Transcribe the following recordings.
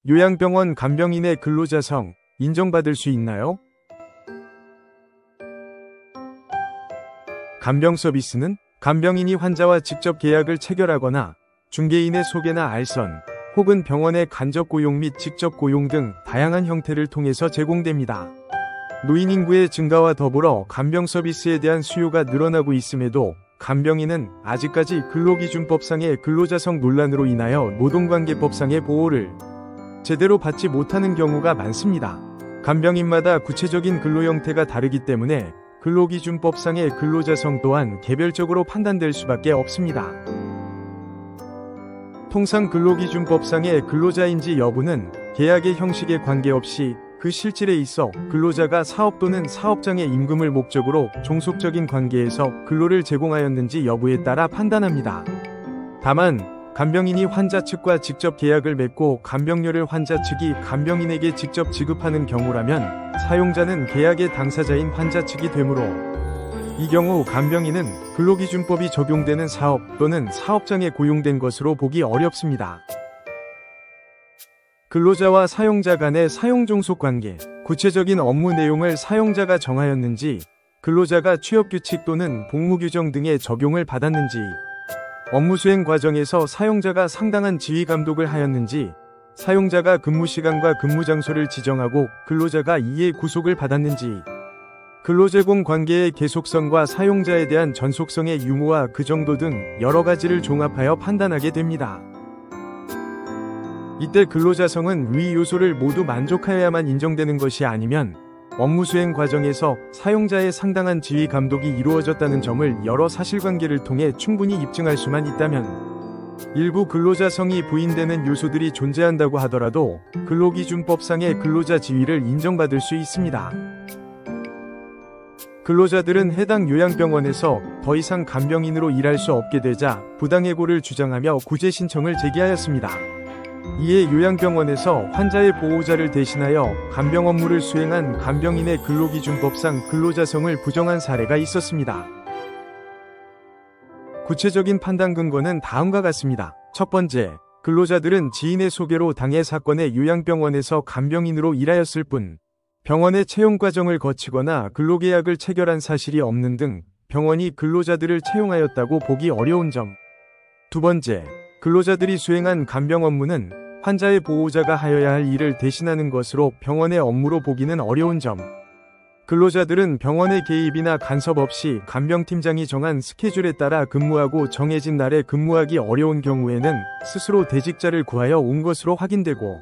요양병원 간병인의 근로자성 인정받을 수 있나요? 간병 서비스는 간병인이 환자와 직접 계약을 체결하거나 중개인의 소개나 알선, 혹은 병원의 간접 고용 및 직접 고용 등 다양한 형태를 통해서 제공됩니다. 노인 인구의 증가와 더불어 간병 서비스에 대한 수요가 늘어나고 있음에도 간병인은 아직까지 근로기준법상의 근로자성 논란으로 인하여 노동관계법상의 보호를 제대로 받지 못하는 경우가 많습니다. 간병인마다 구체적인 근로 형태가 다르기 때문에 근로기준법상의 근로자성 또한 개별적으로 판단될 수밖에 없습니다. 통상 근로기준법상의 근로자인지 여부는 계약의 형식에 관계없이 그 실질에 있어 근로자가 사업 또는 사업장의 임금을 목적으로 종속적인 관계에서 근로를 제공하였는지 여부에 따라 판단합니다. 다만 간병인이 환자 측과 직접 계약을 맺고 간병료를 환자 측이 간병인에게 직접 지급하는 경우라면 사용자는 계약의 당사자인 환자 측이 되므로 이 경우 간병인은 근로기준법이 적용되는 사업 또는 사업장에 고용된 것으로 보기 어렵습니다. 근로자와 사용자 간의 사용종속관계, 구체적인 업무 내용을 사용자가 정하였는지, 근로자가 취업규칙 또는 복무규정 등의 적용을 받았는지, 업무 수행 과정에서 사용자가 상당한 지휘 감독을 하였는지, 사용자가 근무시간과 근무장소를 지정하고 근로자가 이에 구속을 받았는지, 근로제공 관계의 계속성과 사용자에 대한 전속성의 유무와 그 정도 등 여러 가지를 종합하여 판단하게 됩니다. 이때 근로자성은 위 요소를 모두 만족하여야만 인정되는 것이 아니면 업무 수행 과정에서 사용자의 상당한 지휘 감독이 이루어졌다는 점을 여러 사실관계를 통해 충분히 입증할 수만 있다면 일부 근로자성이 부인되는 요소들이 존재한다고 하더라도 근로기준법상의 근로자 지위를 인정받을 수 있습니다. 근로자들은 해당 요양병원에서 더 이상 간병인으로 일할 수 없게 되자 부당해고를 주장하며 구제 신청을 제기하였습니다. 이에 요양병원에서 환자의 보호자를 대신하여 간병 업무를 수행한 간병인의 근로기준법상 근로자성을 부정한 사례가 있었습니다. 구체적인 판단 근거는 다음과 같습니다. 첫 번째, 근로자들은 지인의 소개로 당해 사건의 요양병원에서 간병인으로 일하였을 뿐 병원의 채용 과정을 거치거나 근로계약을 체결한 사실이 없는 등 병원이 근로자들을 채용하였다고 보기 어려운 점. 두 번째, 근로자들이 수행한 간병 업무는 환자의 보호자가 하여야 할 일을 대신하는 것으로 병원의 업무로 보기는 어려운 점. 근로자들은 병원의 개입이나 간섭 없이 간병팀장이 정한 스케줄에 따라 근무하고 정해진 날에 근무하기 어려운 경우에는 스스로 대직자를 구하여 온 것으로 확인되고,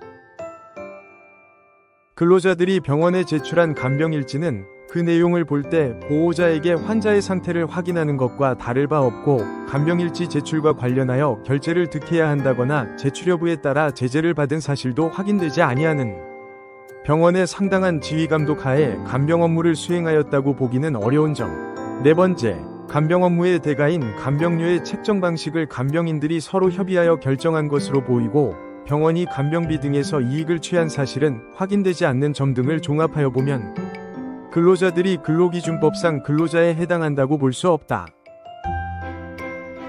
근로자들이 병원에 제출한 간병일지는 그 내용을 볼 때 보호자에게 환자의 상태를 확인하는 것과 다를 바 없고 간병일지 제출과 관련하여 결재를 득해야 한다거나 제출 여부에 따라 제재를 받은 사실도 확인되지 아니하는 병원의 상당한 지휘 감독 하에 간병 업무를 수행하였다고 보기는 어려운 점. 네 번째, 간병 업무의 대가인 간병료의 책정 방식을 간병인들이 서로 협의하여 결정한 것으로 보이고 병원이 간병비 등에서 이익을 취한 사실은 확인되지 않는 점 등을 종합하여 보면 근로자들이 근로기준법상 근로자에 해당한다고 볼 수 없다.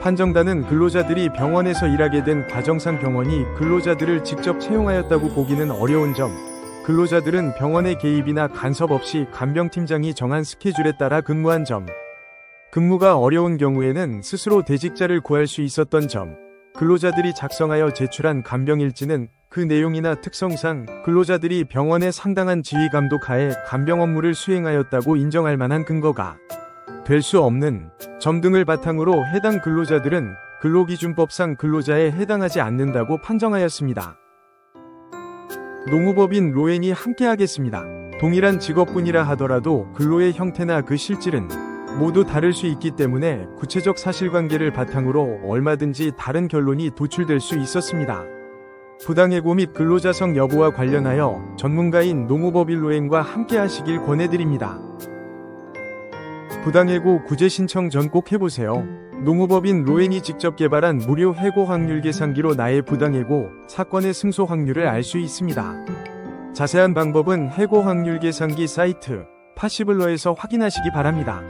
판정단은 근로자들이 병원에서 일하게 된 과정상 병원이 근로자들을 직접 채용하였다고 보기는 어려운 점, 근로자들은 병원의 개입이나 간섭 없이 간병팀장이 정한 스케줄에 따라 근무한 점, 근무가 어려운 경우에는 스스로 대직자를 구할 수 있었던 점, 근로자들이 작성하여 제출한 간병일지는 그 내용이나 특성상 근로자들이 병원의 상당한 지휘 감독 하에 간병 업무를 수행하였다고 인정할 만한 근거가 될 수 없는 점 등을 바탕으로 해당 근로자들은 근로기준법상 근로자에 해당하지 않는다고 판정하였습니다. 노무법인 로엔이 함께하겠습니다. 동일한 직업군이라 하더라도 근로의 형태나 그 실질은 모두 다를 수 있기 때문에 구체적 사실관계를 바탕으로 얼마든지 다른 결론이 도출될 수 있었습니다. 부당해고 및 근로자성 여부와 관련하여 전문가인 노무법인 로엔과 함께하시길 권해드립니다. 부당해고 구제 신청 전 꼭 해보세요. 노무법인 로엔이 직접 개발한 무료 해고 확률 계산기로 나의 부당해고 사건의 승소 확률을 알 수 있습니다. 자세한 방법은 해고 확률 계산기 사이트 파시블러에서 확인하시기 바랍니다.